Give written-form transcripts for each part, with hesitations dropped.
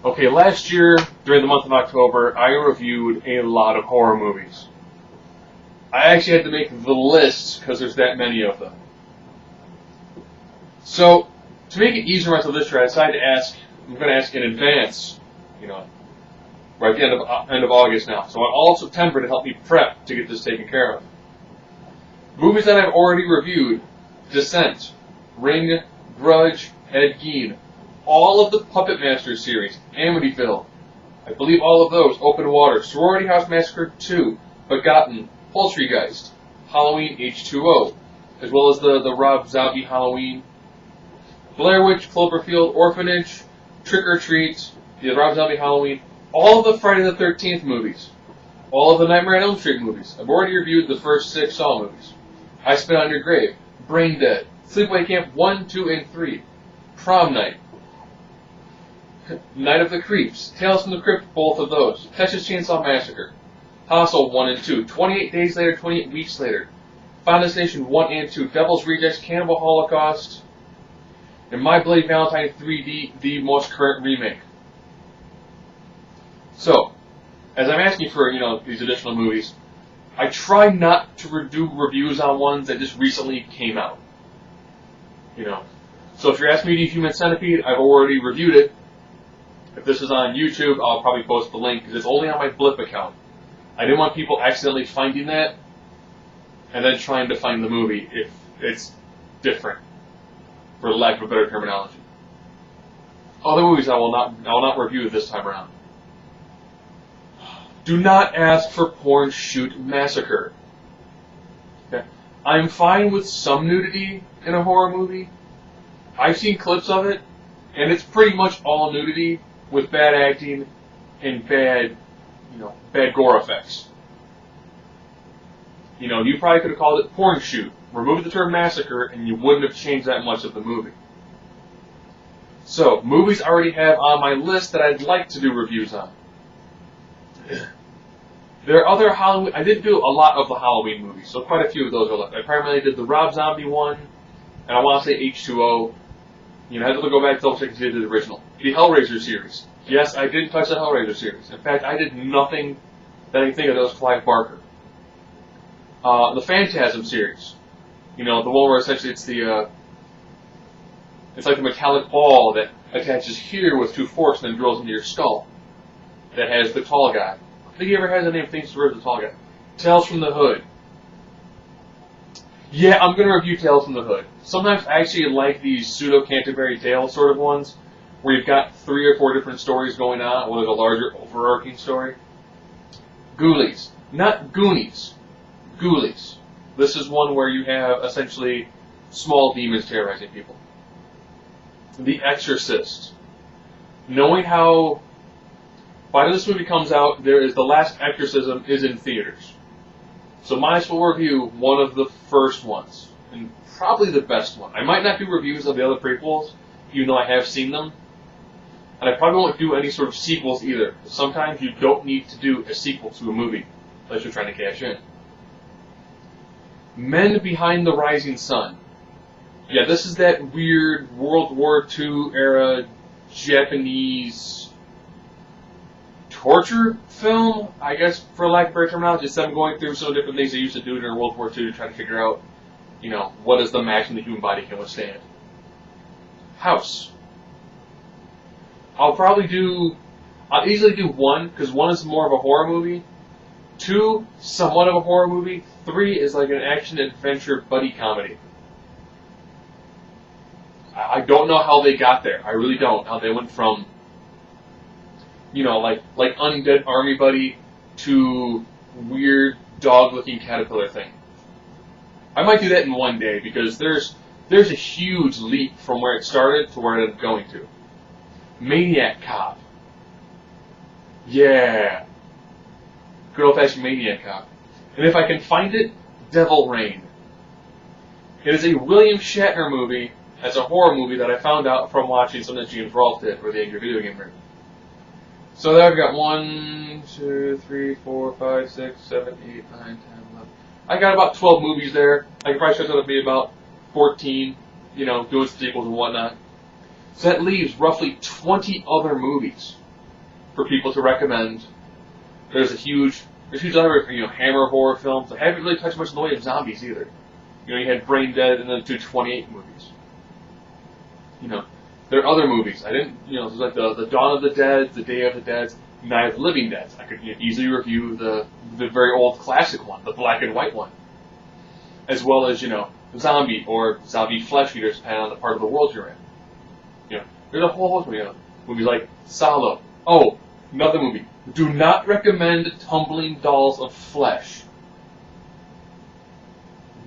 Okay, last year, during the month of October, I reviewed a lot of horror movies. I actually had to make the list because there's that many of them. So, to make it easier myself this year, I decided to ask, I'm going to ask in advance, we're at the end of August now, so all of September to help me prep to get this taken care of. Movies that I've already reviewed: Descent, Ring, Grudge, Ed Gein, all of the Puppet Master series, Amityville, I believe all of those, Open Water, Sorority House Massacre 2, Begotten, Poultrygeist, Halloween H2O, as well as the Rob Zombie Halloween, Blair Witch, Cloverfield, Orphanage, Trick or Treat, the Rob Zombie Halloween, all of the Friday the 13th movies, all of the Nightmare on Elm Street movies. I've already reviewed the first 6 Saw movies. I Spit on Your Grave, Brain Dead, Sleepaway Camp 1, 2, and 3, Prom Night, Night of the Creeps, Tales from the Crypt, both of those, Texas Chainsaw Massacre, Hostel 1 and 2, 28 Days Later, 28 Weeks Later, Final Destination 1 and 2, Devil's Rejects, Cannibal Holocaust, and My Bloody Valentine 3D, the most current remake. So, as I'm asking for, these additional movies, I try not to do reviews on ones that just recently came out. So if you're asking me to do Human Centipede, I've already reviewed it. If this is on YouTube, I'll probably post the link because it's only on my Blip account. I didn't want people accidentally finding that and then trying to find the movie if it's different, for lack of a better terminology. Other movies I will not review this time around. Do not ask for Porn Shoot Massacre. Okay. I'm fine with some nudity in a horror movie. I've seen clips of it, and it's pretty much all nudity with bad acting and bad gore effects. You probably could have called it porn shoot, removed the term massacre, and you wouldn't have changed that much of the movie. So, movies I already have on my list that I'd like to do reviews on. There are other Halloween. I didn't do a lot of the Halloween movies, so quite a few of those are left. I primarily did the Rob Zombie one, and I want to say H2O. I had to go back to double check to see the original. The Hellraiser series. Yes, I didn't touch the Hellraiser series. In fact, I did nothing that I can think of that was Clive Barker. The Phantasm series. The one where essentially it's it's like the metallic ball that attaches here with 2 forks and then drills into your skull. That has the tall guy. I think he ever has a name thinks towards the tall guy. Tales from the Hood. Yeah, I'm going to review Tales from the Hood. Sometimes I actually like these pseudo-Canterbury Tales sort of ones, where you've got 3 or 4 different stories going on, or there's a larger overarching story. Ghoulies. Not Goonies. Ghoulies. This is one where you have, essentially, small demons terrorizing people. The Exorcist. Knowing how, by the time this movie comes out, the last exorcism is in theaters. So might as well review one of the first ones, and probably the best one. I might not do reviews of the other prequels, even though I have seen them. And I probably won't do any sort of sequels either. Sometimes you don't need to do a sequel to a movie, unless you're trying to cash in. Men Behind the Rising Sun. Yeah, this is that weird World War II era Japanese torture film, I guess, for lack of better terminology. It's them going through some different things they used to do during World War II to try to figure out, what is the maximum the human body can withstand. House. I'll easily do 1, because 1 is more of a horror movie. 2, somewhat of a horror movie. 3 is like an action-adventure buddy comedy. I don't know how they got there. I really don't. How they went from, like Undead Army Buddy to weird dog-looking caterpillar thing. I might do that in one day, because there's a huge leap from where it started to where it's going to. Maniac Cop. Yeah. Good old-fashioned Maniac Cop. And if I can find it, Devil Rain. It is a William Shatner movie as a horror movie that I found out from watching something that James Rolfe did for the Angry Video Gamer. So there I've got 1, 2, 3, 4, 5, 6, 7, 8, 9, 10, 11. I got about 12 movies there. I could probably stretch that to be about 14, doing sequels and whatnot. So that leaves roughly 20 other movies for people to recommend. There's huge other Hammer horror films. I haven't really touched much in the way of zombies either. You had Brain Dead and then 228 movies. There are other movies. I didn't, there's like the Dawn of the Dead, the Day of the Dead, Night of the Living Dead. I could easily review the very old classic one, the black and white one, as well as zombie or zombie flesh eaters, depending on the part of the world you're in. There's a whole host of movies like Salo. Oh, another movie. Do not recommend Tumbling Dolls of Flesh.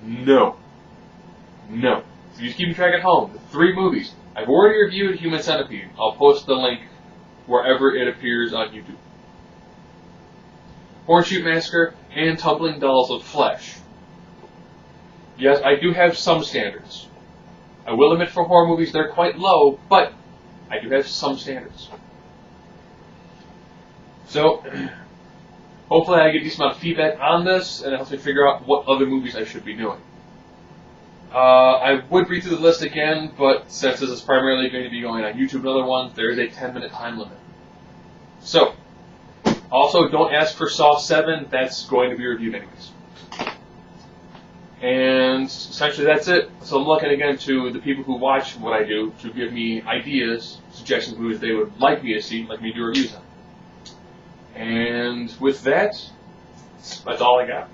No. So you just keep track at home. The 3 movies. I've already reviewed Human Centipede. I'll post the link wherever it appears on YouTube. Hornshoot Massacre and Tumbling Dolls of Flesh. Yes, I do have some standards. I will admit for horror movies they're quite low, but I do have some standards. So, hopefully I get a decent amount of feedback on this, and it helps me figure out what other movies I should be doing. I would read through the list again, but since this is primarily going to be going on YouTube and other ones, there is a 10-minute time limit. So, also don't ask for Saw 7, that's going to be reviewed anyways. And essentially that's it. So I'm looking again to the people who watch what I do to give me ideas, suggestions of movies they would like me to see, like me to do reviews on. And with that, that's all I got.